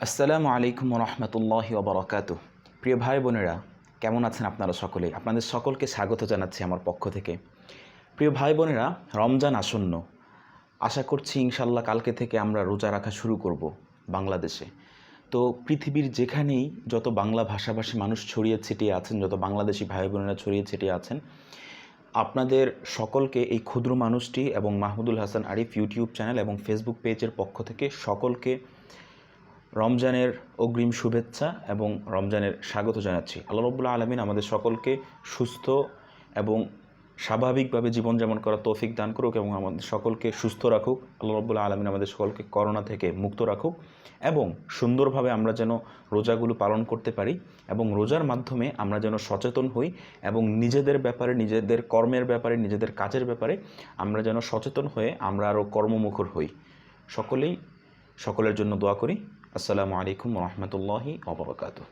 আসসালামুআলাইকুম রহমতুল্লাহি ওবরাকাতুহু। প্রিয় ভাই বোনেরা, কেমন আছেন আপনারা সকলেই? আপনাদের সকলকে স্বাগত জানাচ্ছি আমার পক্ষ থেকে। প্রিয় ভাই বোনেরা, রমজান আসন্ন, আশা করছি ইনশাল্লাহ কালকে থেকে আমরা রোজা রাখা শুরু করব বাংলাদেশে। তো পৃথিবীর যেখানেই যত বাংলা ভাষাভাষী মানুষ ছড়িয়ে ছিটিয়ে আছেন, যত বাংলাদেশি ভাই বোনেরা ছড়িয়ে ছিটিয়ে আছেন, আপনাদের সকলকে এই ক্ষুদ্র মানুষটি এবং মাহমুদুল হাসান আরিফ ইউটিউব চ্যানেল এবং ফেসবুক পেজের পক্ষ থেকে সকলকে রমজানের অগ্রিম শুভেচ্ছা এবং রমজানের স্বাগত জানাচ্ছি। আল্লাহ রাব্বুল আলামিন আমাদের সকলকে সুস্থ এবং স্বাভাবিকভাবে জীবনযাপন করার তৌফিক দান করুক এবং আমাদের সকলকে সুস্থ রাখুক। আল্লাহ রাব্বুল আলামিন আমাদের সকলকে করোনা থেকে মুক্ত রাখুক এবং সুন্দরভাবে আমরা যেন রোজাগুলো পালন করতে পারি এবং রোজার মাধ্যমে আমরা যেন সচেতন হই এবং নিজেদের ব্যাপারে, নিজেদের কর্মের ব্যাপারে, নিজেদের কাজের ব্যাপারে আমরা যেন সচেতন হয়ে আমরা আরও কর্মমুখর হই। সকলের জন্য দোয়া করি। আসসালামু আলাইকুম রহমতুল্লাহি ওয়া বারাকাতুহু।